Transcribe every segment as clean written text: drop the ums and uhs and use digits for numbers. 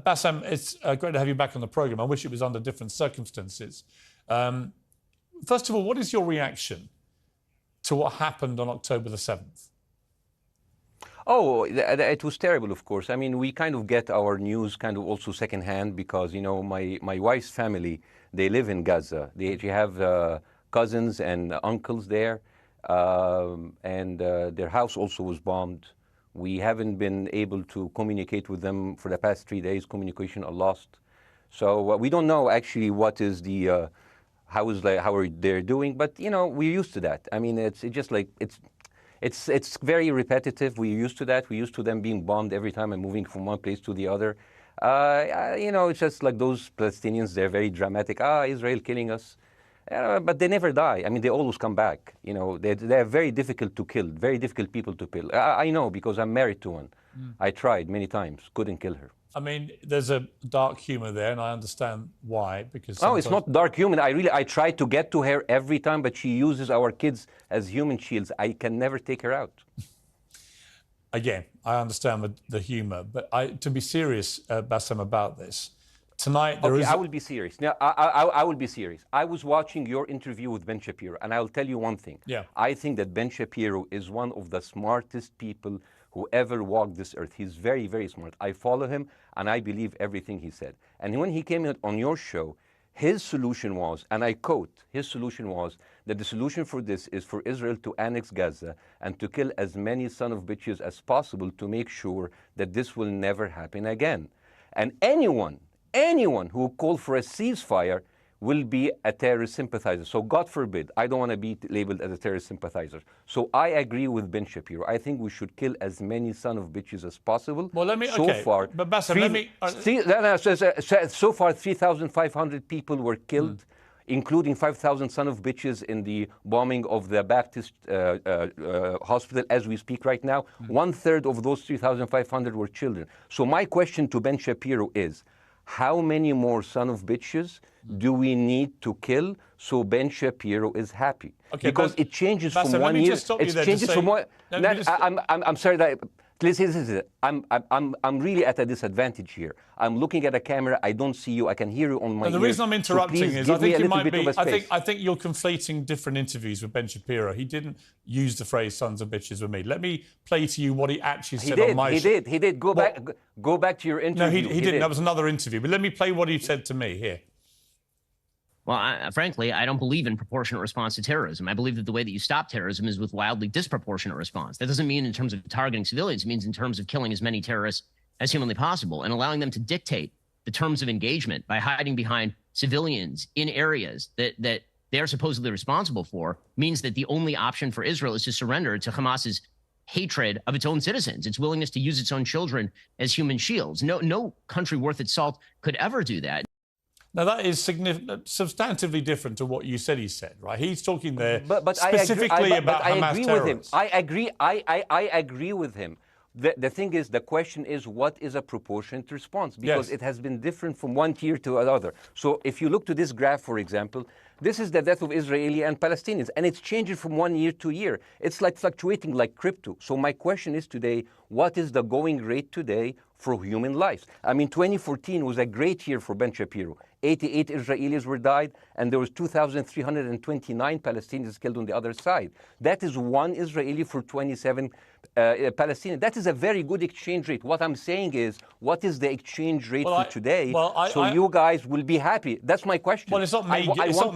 Bassem, it's great to have you back on the programme. I wish it was under different circumstances. First of all, what is your reaction to what happened on October the 7th? Oh, it was terrible, of course. I mean, we kind of get our news kind of also secondhand because, you know, my wife's family, they live in Gaza. They have cousins and uncles there, and their house also was bombed. We haven't been able to communicate with them for the past 3 days. Communication are lost. So we don't know actually what is the, how are they doing, but, you know, we're used to that. I mean, it's just like, it's very repetitive. We're used to that. We're used to them being bombed every time and moving from one place to the other. You know, it's just like those Palestinians, they're very dramatic. Israel killing us. But they never die. I mean, they always come back. You know, they're very difficult to kill, very difficult people to kill. I know because I'm married to one. I tried many times, couldn't kill her. I mean, there's a dark humour there, and I understand why. Because no, it's not dark humour. I try to get to her every time, but she uses our kids as human shields. I can never take her out. Again, I understand the humour, but to be serious, Bassem, about this, tonight there is... I will be serious. Now, I will be serious. I was watching your interview with Ben Shapiro, and I'll tell you one thing. Yeah. I think that Ben Shapiro is one of the smartest people who ever walked this earth. He's very, very smart. I follow him, and I believe everything he said. And when he came on your show, his solution was, and I quote, his solution was that the solution for this is for Israel to annex Gaza and to kill as many son of bitches as possible to make sure that this will never happen again. And anyone who called for a ceasefire will be a terrorist sympathizer. So God forbid, I don't want to be labeled as a terrorist sympathizer. So I agree with Ben Shapiro. I think we should kill as many son of bitches as possible. Well, let me, so far, but Bassem, let me... so far, 3,500 people were killed, including 5,000 son of bitches in the bombing of the Baptist hospital as we speak right now. 1/3 of those 3,500 were children. So my question to Ben Shapiro is, how many more son of bitches do we need to kill so Ben Shapiro is happy? Okay, because it changes Bassem, from 1 year. It changes from one. I'm sorry that. Listen, I'm really at a disadvantage here. I'm looking at a camera. I don't see you. I can hear you on my ears. The reason I'm interrupting is I think you might be. I think you're conflating different interviews with Ben Shapiro. He didn't use the phrase "sons of bitches" with me. Let me play to you what he actually said on my show. He did. Go back to your interview. No, he didn't. That was another interview. But let me play what he said to me here. Well, frankly, I don't believe in proportionate response to terrorism. I believe that the way that you stop terrorism is with wildly disproportionate response. That doesn't mean in terms of targeting civilians. It means in terms of killing as many terrorists as humanly possible and allowing them to dictate the terms of engagement by hiding behind civilians in areas that they are supposedly responsible for means that the only option for Israel is to surrender to Hamas's hatred of its own citizens, its willingness to use its own children as human shields. No country worth its salt could ever do that. Now, that is substantively different to what you said he said, right? He's talking there but specifically about Hamas terrorists. I agree with him. The thing is, the question is, what is a proportionate response? Because it has been different from one tier to another. So if you look to this graph, for example, this is the death of Israeli and Palestinians, and it's changing from 1 year to year. It's like fluctuating like crypto. So my question is today, what is the going rate today for human lives? I mean, 2014 was a great year for Ben Shapiro. 88 Israelis were died, and there was 2,329 Palestinians killed on the other side. That is one Israeli for 27 Palestinians. That is a very good exchange rate. What I'm saying is, what is the exchange rate for today? So you guys will be happy. That's my question. Well, it's not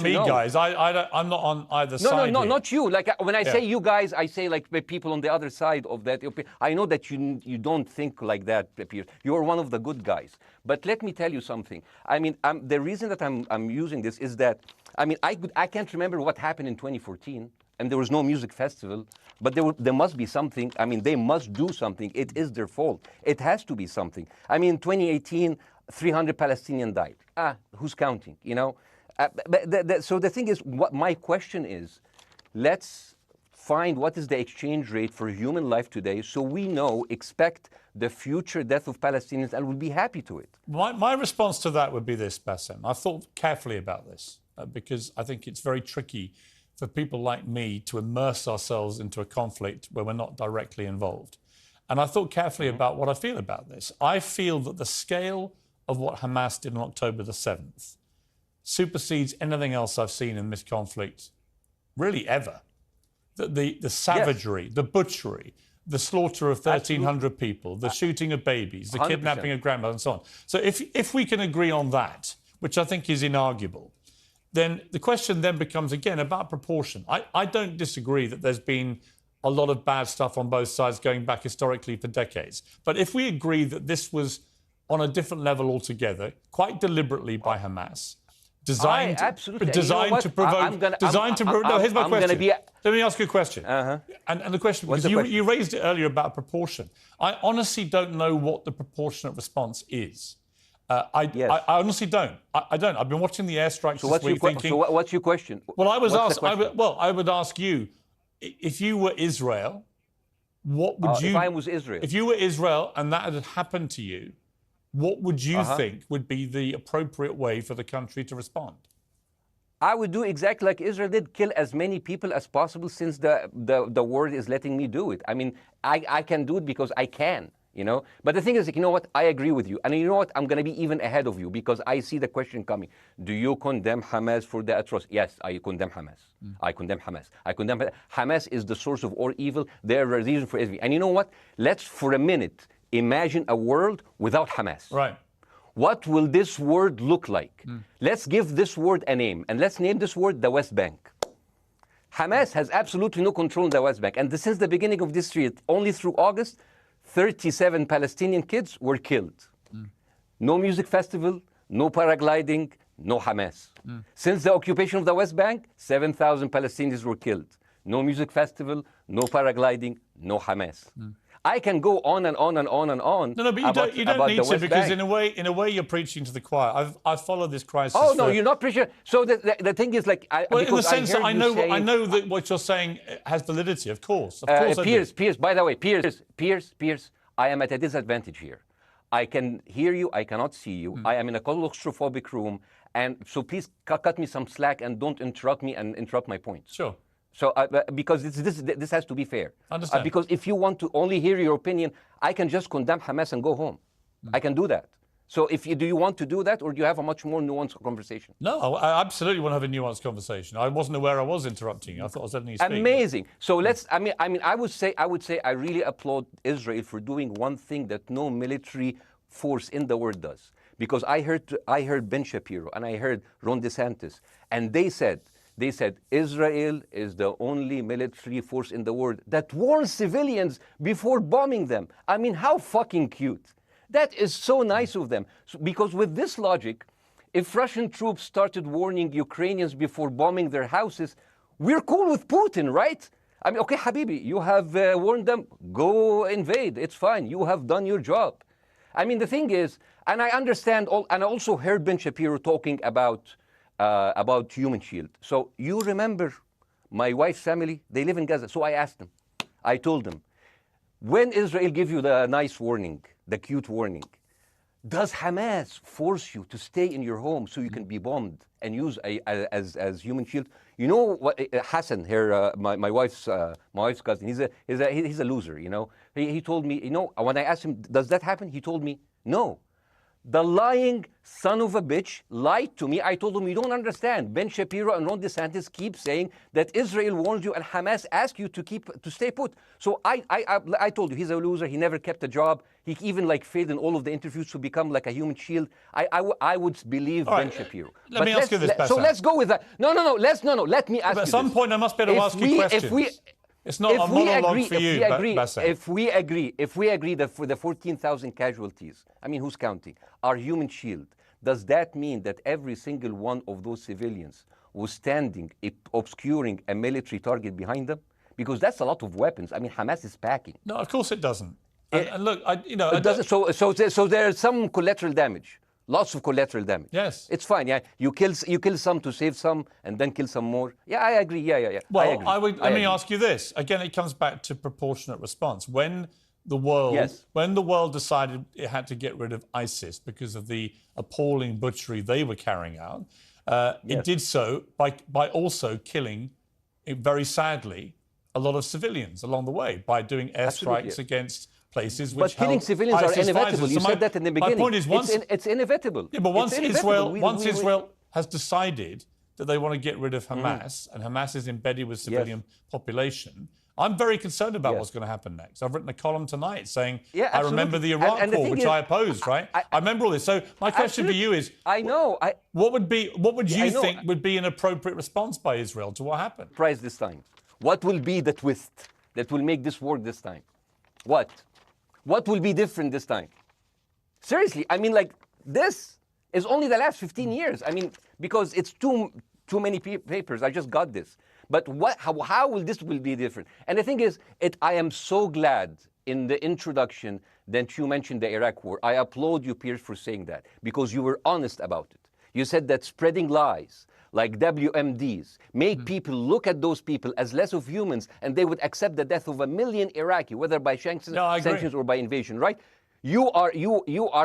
me, guys. I'm not on either side. No, not you. Like when I say you guys, I say like the people on the other side of that. I know that you don't think like that, Pierre. You're one of the good guys. But let me tell you something. I mean, the reason that I'm using this is that, I mean, I can't remember what happened in 2014, and there was no music festival, but there must be something. I mean, they must do something. It is their fault. It has to be something. I mean, 2018, 300 Palestinians died. Who's counting, you know? So the thing is, what my question is, let's find what is the exchange rate for human life today so we expect the future death of Palestinians and we'll be happy to it. My response to that would be this, Bassem. I've thought carefully about this because I think it's very tricky for people like me to immerse ourselves into a conflict where we're not directly involved. And I thought carefully about what I feel about this. I feel that the scale of what Hamas did on October the 7th supersedes anything else I've seen in this conflict, really ever. The savagery, the butchery, the slaughter of 1,300 people, the shooting of babies, the 100%. kidnapping of grandmothers, and so on. So if we can agree on that, which I think is inarguable, then the question then becomes, again, about proportion. I don't disagree that there's been a lot of bad stuff on both sides going back historically for decades. But if we agree that this was on a different level altogether, quite deliberately by Hamas, designed to provoke. No, here's my question. Let me ask you a question. And the question, because you raised it earlier about proportion. I honestly don't know what the proportionate response is. I honestly don't. I don't. I've been watching the airstrikes this week thinking... So what's your question? Well, I would ask you, if you were Israel, what would you... If I was Israel. If you were Israel and that had happened to you, what would you think would be the appropriate way for the country to respond? I would do exactly like Israel did, kill as many people as possible, since the world is letting me do it. I mean, I can do it because I can, you know. But the thing is, you know what? I agree with you. And you know what? I'm going to be even ahead of you, because I see the question coming. Do you condemn Hamas for the atrocity? Yes, I condemn Hamas. I condemn Hamas. I condemn Hamas is the source of all evil. They're a reason for everything. And you know what? Let's, for a minute, imagine a world without Hamas. Right. What will this world look like? Let's give this word a name, and let's name this word the West Bank. Hamas has absolutely no control in the West Bank. And since the beginning of this year, only through August, 37 Palestinian kids were killed. No music festival, no paragliding, no Hamas. Since the occupation of the West Bank, 7,000 Palestinians were killed. No music festival, no paragliding, no Hamas. I can go on and on and on and on. No, but you don't need to, because in a way you're preaching to the choir. I've folled this crisis. Oh no, you're not preaching. So the thing is, like, in the sense that I know that what you're saying has validity. Of course, Piers. By the way, Piers. I am at a disadvantage here. I can hear you. I cannot see you. I am in a claustrophobic room, and so please cut me some slack and don't interrupt me and interrupt my points. Sure. So, because this has to be fair. Understand. Because if you want to only hear your opinion, I can just condemn Hamas and go home. I can do that. So, do you want to do that, or do you have a much more nuanced conversation? No, I absolutely want to have a nuanced conversation. I wasn't aware I was interrupting you. I thought I was letting you speak. Amazing. So let's. I mean, I would say I really applaud Israel for doing one thing that no military force in the world does. Because I heard Ben Shapiro and I heard Ron DeSantis, and they said Israel is the only military force in the world that warns civilians before bombing them. I mean, how fucking cute. That is so nice of them. Because with this logic, if Russian troops started warning Ukrainians before bombing their houses, we're cool with Putin, right? I mean, okay, Habibi, you have warned them, go invade. It's fine. You have done your job. I mean, the thing is, and I understand, and I also heard Ben Shapiro talking about Human Shield. So you remember my wife's family, they live in Gaza. So I asked them, I told them, when Israel give you the nice warning, the cute warning, does Hamas force you to stay in your home so you can be bombed and use as Human Shield? You know what, Hassan here, my wife's cousin, he's a loser, you know. He told me, you know, when I asked him, does that happen? He told me, no. The lying son of a bitch lied to me. I told him, you don't understand. Ben Shapiro and Ron DeSantis keep saying that Israel warned you and Hamas asked you to stay put. So I told you, he's a loser. He never kept a job. He even failed in all of the interviews to become like a human shield. I would believe Ben Shapiro. Let me ask you this, So let's go with that. No. Let me ask you At some point, I must be able to ask you questions. It's not a monologue for you, Bاسم. If we agree that for the 14,000 casualties, I mean, who's counting, are Human Shield, does that mean that every single one of those civilians was standing, obscuring a military target behind them? Because that's a lot of weapons. I mean, Hamas is packing. No, of course it doesn't. And look, it doesn't. So there's some collateral damage. Lots of collateral damage. Yes. It's fine. Yeah. You kill some to save some and then kill some more. Yeah, I agree. Yeah. Well, let me ask you this. Again, it comes back to proportionate response. When the world decided it had to get rid of ISIS because of the appalling butchery they were carrying out, it did so by also killing, very sadly, a lot of civilians along the way by doing airstrikes against places which But killing held civilians are ISIS inevitable. fighters. You So said that in the beginning. My point is, it's inevitable. Yeah, but once inevitable. Israel has decided that they want to get rid of Hamas, and Hamas is embedded with civilian population, I'm very concerned about what's going to happen next. I've written a column tonight saying, I remember the Iraq War, which I opposed, right? I remember all this. So my question for you is, what would you think would be an appropriate response by Israel to what happened? Surprise this time. What will be the twist that will make this work this time? What? What will be different this time? Seriously, I mean, like, this is only the last 15 years. I mean, because it's too many papers. I just got this. But how will this be different? And the thing is, I am so glad in the introduction that you mentioned the Iraq War. I applaud you, Piers, for saying that, because you were honest about it. You said that spreading lies like WMDs make people look at those people as less of humans, and they would accept the death of 1 million Iraqi, whether by sanctions or by invasion, right? You are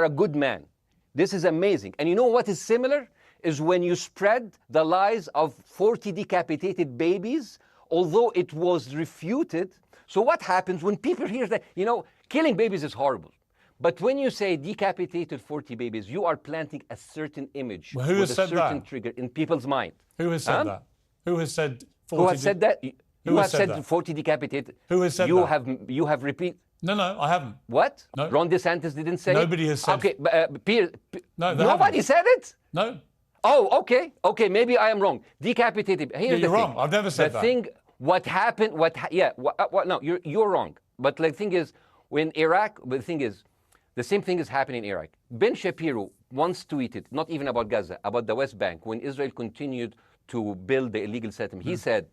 a good man. This is amazing. And you know what is similar? Is when you spread the lies of 40 decapitated babies, although it was refuted. So what happens when people hear that, killing babies is horrible. But when you say decapitated 40 babies, you are planting a certain image with a certain trigger in people's mind. Who has said that? Who has said 40? Who has said that? Who has said 40 decapitated? Who has said that? You have repeated. No, I haven't. What? No. Ron DeSantis didn't say Nobody it? has said. Okay, Piers, no, nobody said it? No. Oh, okay, maybe I am wrong. Decapitated. Here's you're the thing. wrong. I've never said that. The thing, what happened, no, you're wrong. But the thing is, when Iraq, the thing is, the same thing is happening in Iraq. Ben Shapiro once tweeted, not even about Gaza, about the West Bank, when Israel continued to build the illegal settlement. He said,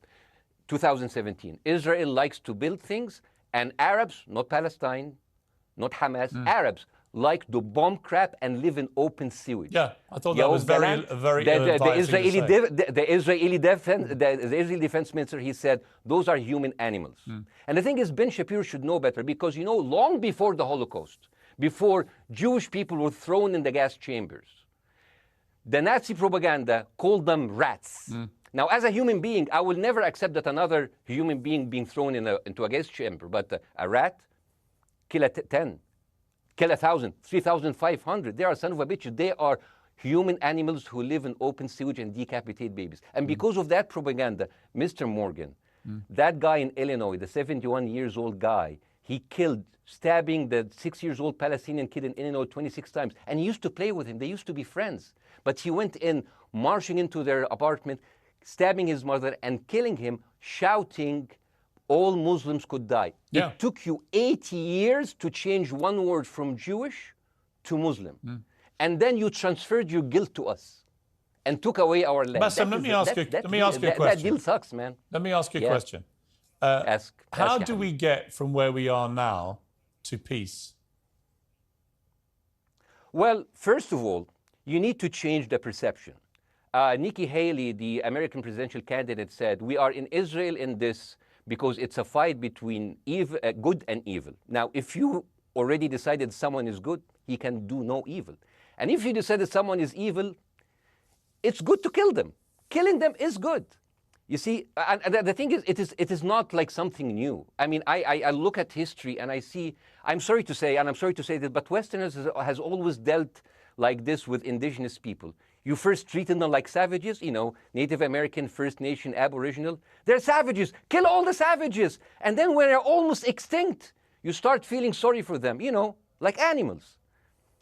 2017, Israel likes to build things, and Arabs, not Palestine, not Hamas, Arabs, like to bomb crap and live in open sewage. Yeah, I thought that was very the Israeli defense minister, he said, those are human animals. And the thing is, Ben Shapiro should know better, because, long before the Holocaust, before Jewish people were thrown in the gas chambers, the Nazi propaganda called them rats. Now, as a human being, I will never accept that another human being being thrown into a gas chamber, but a rat, kill 10. Kill 1,000, 3,500. They are son of a bitch. They are human animals who live in open sewage and decapitate babies. And because of that propaganda, Mr. Morgan, that guy in Illinois, the 71-years-old guy, he killed, stabbing the 6-year-old Palestinian kid in Illinois 26 times. And he used to play with him. They used to be friends. But he went in, marching into their apartment, stabbing his mother and killing him, shouting, all Muslims could die. Yeah. It took you 80 years to change one word from Jewish to Muslim. And then you transferred your guilt to us and took away our land. Bاسم, let me ask you a question. That deal sucks, man. Let me ask you a question. How do we get from where we are now to peace? Well, first of all, you need to change the perception. Nikki Haley, the American presidential candidate, said, we are in Israel in this because it's a fight between good and evil. Now, if you already decided someone is good, he can do no evil. And if you decided someone is evil, it's good to kill them. Killing them is good. You see, and the thing is, it is not like something new. I mean, I look at history and I see, I'm sorry to say this, but Westerners has always dealt like this with indigenous people. You first treated them like savages, Native American, First Nation, Aboriginal. They're savages. Kill all the savages. And then when they're almost extinct, you start feeling sorry for them, like animals.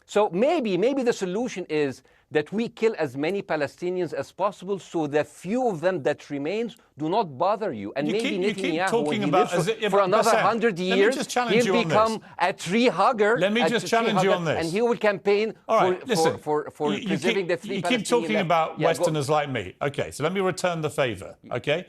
So maybe the solution is that we kill as many Palestinians as possible, so the few of them that remains do not bother you. And maybe Netanyahu, when he lives for another 100 years, he'll become a tree hugger. Let me just challenge you on this. And he will campaign for preserving the three Palestinians. You keep talking about Westerners like me. Okay, so let me return the favor, okay?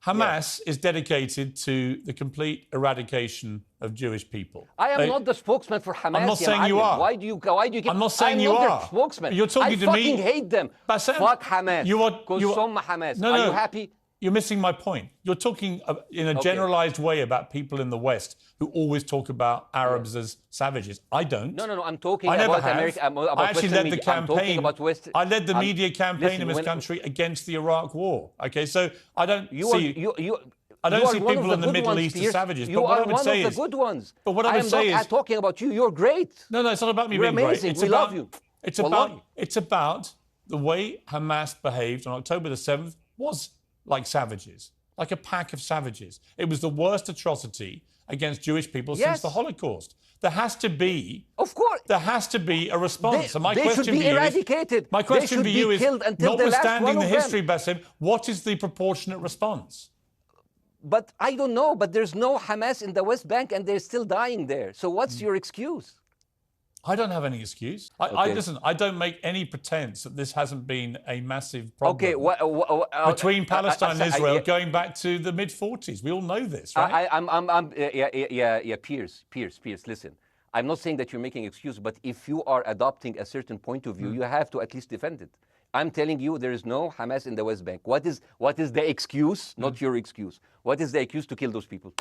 Hamas is dedicated to the complete eradication of Jewish people. I am not the spokesman for Hamas. I'm not saying you are. Why do you keep... I'm not saying you are. I'm not their spokesman. You're talking to me. I fucking hate them. Fuck Hamas. Hamas. No, are you happy? You're missing my point. You're talking in a generalized way about people in the West who always talk about Arabs as savages. I don't. No. I'm talking about America. I actually led the campaign. I led the media campaign listen, in this country against the Iraq War. Okay, so I don't see... I don't see people in the Middle East as savages. You are one of the good ones. But what I would say is, I'm not talking about you. You're great. No, it's not about me being amazing. great. We love you. It's about the way Hamas behaved on October the 7th was like savages, like a pack of savages. It was the worst atrocity against Jewish people since the Holocaust. There has to be, of course, there has to be a response. They should be eradicated. My question for you is, notwithstanding the history, Baasim, what is the proportionate response? But I don't know. But there's no Hamas in the West Bank, and they're still dying there. So what's your excuse? I don't have any excuse. Listen, I don't make any pretense that this hasn't been a massive problem between Palestine and Israel going back to the mid-40s. We all know this, right? Piers, listen. I'm not saying that you're making an excuse, but if you are adopting a certain point of view, you have to at least defend it. I'm telling you, there is no Hamas in the West Bank. What is the excuse? Not your excuse. What is the excuse to kill those people?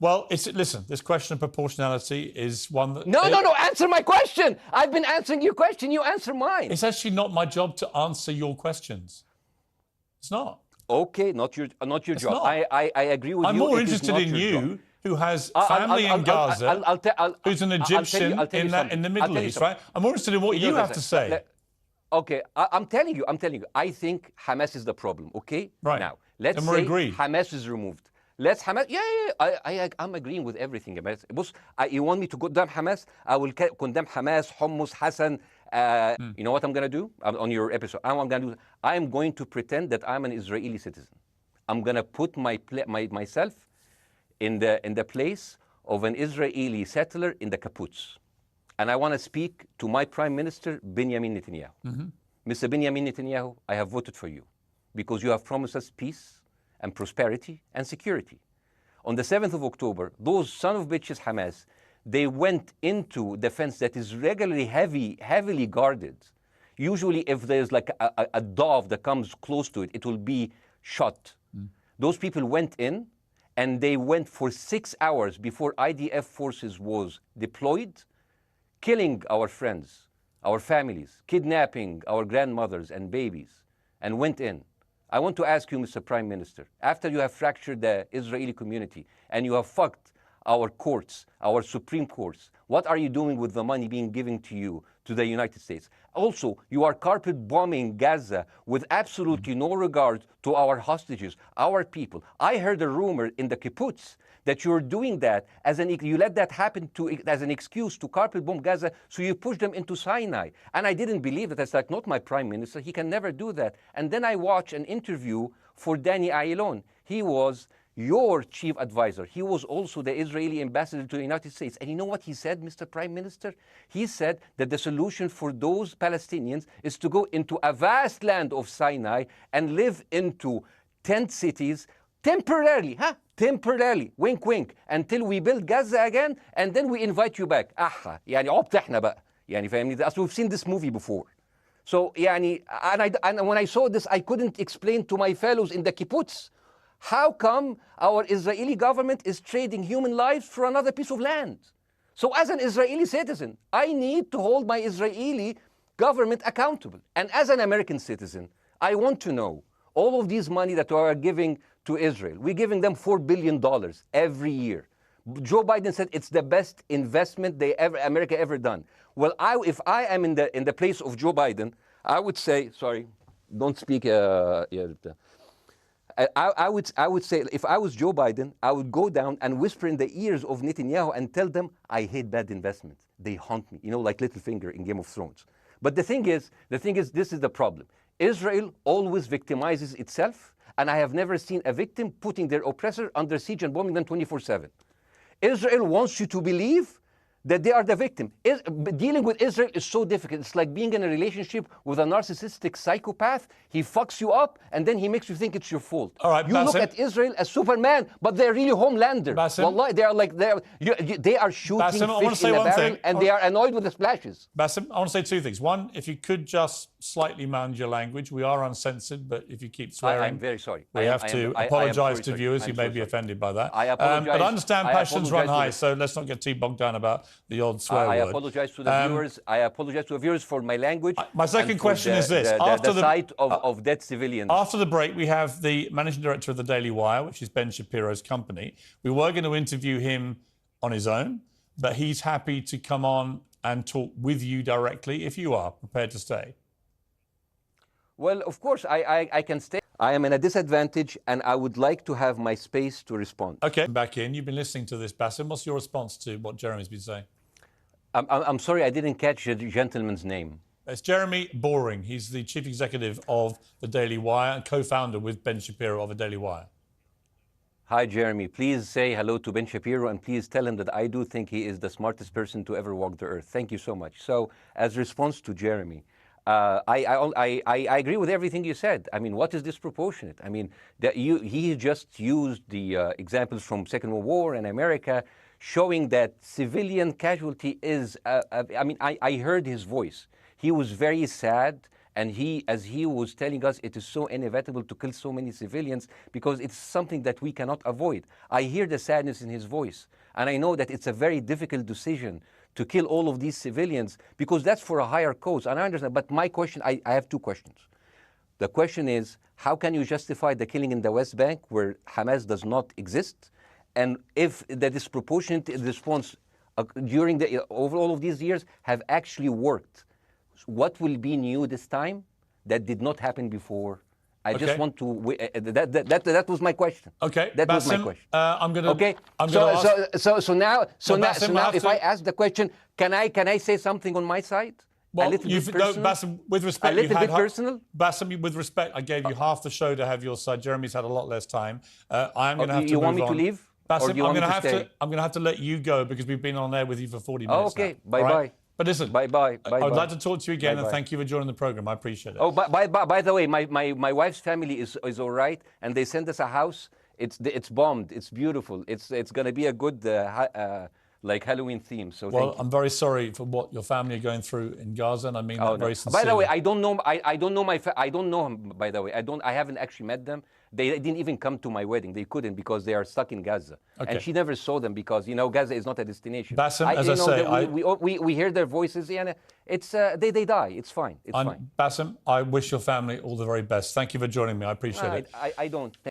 Well, listen, this question of proportionality is one that... No, answer my question. I've been answering your question. You answer mine. It's actually not my job to answer your questions. It's not. Okay, not your job. Not. I agree with you. I'm more interested in you, who has family in Gaza, who's an Egyptian in the Middle East, right? I'm more interested in what you have to say. Okay, I'm telling you. I think Hamas is the problem, okay? Right. Now, let's say Hamas is removed. Let's Hamas. I'm agreeing with everything. You want me to condemn Hamas? I will condemn Hamas, Hummus, Hassan. You know what I'm going to do on your episode? I'm going to pretend that I'm an Israeli citizen. I'm going to put myself in the place of an Israeli settler in the kibbutz. And I want to speak to my Prime Minister, Benjamin Netanyahu. Mr. Benjamin Netanyahu, I have voted for you because you have promised us peace and prosperity and security. On the 7th of October, those son of bitches Hamas, they went into the fence that is regularly heavily guarded. Usually if there's like a dove that comes close to it, it will be shot. Those people went in and they went for 6 hours before IDF forces was deployed, killing our friends, our families, kidnapping our grandmothers and babies, and went in. I want to ask you, Mr. Prime Minister, after you have fractured the Israeli community and you have fucked our courts, our Supreme Courts, what are you doing with the money being given to you, to the United States? Also, you are carpet bombing Gaza with absolutely no regard to our hostages, our people. I heard a rumor in the kibbutz that you're doing that you let that happen as an excuse to carpet bomb Gaza, so you push them into Sinai. And I didn't believe that. That's like, not my Prime Minister. He can never do that. And then I watched an interview for Danny Ayalon. He was your chief advisor. He was also the Israeli ambassador to the United States. And you know what he said, Mr. Prime Minister? He said that the solution for those Palestinians is to go into a vast land of Sinai and live into tent cities temporarily, temporarily, wink wink, until we build Gaza again, and then we invite you back. يعني عبط احنا بقى. يعني فاهمني؟ We've seen this movie before. So يعني, and when I saw this, I couldn't explain to my fellows in the kibbutz, how come our Israeli government is trading human lives for another piece of land? So as an Israeli citizen, I need to hold my Israeli government accountable. And as an American citizen, I want to know all of these money that we are giving to Israel. We're giving them $4 billion every year. Joe Biden said it's the best investment America ever done. Well, if I am in the place of Joe Biden, I would say, sorry, don't speak. I would say, if I was Joe Biden, I would go down and whisper in the ears of Netanyahu and tell them, I hate bad investments. They haunt me, like Littlefinger in Game of Thrones. But the thing is, this is the problem. Israel always victimizes itself, and I have never seen a victim putting their oppressor under siege and bombing them 24/7. Israel wants you to believe that they are the victim. Dealing with Israel is so difficult. It's like being in a relationship with a narcissistic psychopath. He fucks you up, and then he makes you think it's your fault. All right, you look at Israel as Superman, but they're really Homelander. Wallahi, they are shooting fish in the barrel, and they are annoyed with the splashes. Baasim, I want to say two things. One, if you could just slightly mind your language. We are uncensored, but if you keep swearing... I'm very sorry. We have to apologise to viewers who may be offended by that. I apologise. But I understand passions run high, so let's not get too bogged down about the odd swear I word. apologize to the viewers. I apologize to the viewers for my language. My second question is this. After the sight of dead civilians. After the break, we have the managing director of the Daily Wire, which is Ben Shapiro's company. We were going to interview him on his own, but he's happy to come on and talk with you directly if you are prepared to stay. Well, of course, I can stay. I am in a disadvantage, and I would like to have my space to respond. OK, back in. You've been listening to this, Bاسم. What's your response to what Jeremy's been saying? I'm sorry, I didn't catch the gentleman's name. It's Jeremy Boring. He's the chief executive of the Daily Wire and co-founder with Ben Shapiro of the Daily Wire. Hi, Jeremy. Please say hello to Ben Shapiro, and please tell him that I do think he is the smartest person to ever walk the earth. Thank you so much. So, as response to Jeremy, I agree with everything you said. I mean, what is disproportionate? I mean, he just used the examples from Second World War and America, showing that civilian casualty is. I mean, I heard his voice. He was very sad, and as he was telling us, it is so inevitable to kill so many civilians because it's something that we cannot avoid. I hear the sadness in his voice, and I know that it's a very difficult decision to kill all of these civilians because that's for a higher cause. And I understand, but my question, I have two questions. The question is, how can you justify the killing in the West Bank where Hamas does not exist? And if the disproportionate response during over all of these years have actually worked, what will be new this time that did not happen before? I just want to. That was my question. Okay, that was my question. I'm going to. Okay. So now, if I ask the question, can I say something on my side? Well, a little bit personal. Bاسم, with respect, a little bit personal. Bاسm, with respect, I gave you half the show to have your side. Jeremy's had a lot less time. I'm going to have to. You want me to leave? Bاسm, I'm going to have to let you go because we've been on there with you for 40 minutes. Okay. Now, bye. Right? But listen, bye. I would like to talk to you again, and thank you for joining the program. I appreciate it. Oh, by the way, my wife's family is all right, and they sent us a house. It's bombed. It's beautiful. It's going to be a good like Halloween theme. So I'm very sorry for what your family are going through in Gaza, and I mean that very sincerely. By the way, I don't know. I don't know I don't know him. By the way, I haven't actually met them. They didn't even come to my wedding. They couldn't because they are stuck in Gaza. Okay. And she never saw them because, Gaza is not a destination. Bاسm, as I say, we hear their voices, and it's they die. It's fine. It's fine. Bاسm, I wish your family all the very best. Thank you for joining me. I appreciate it. I don't.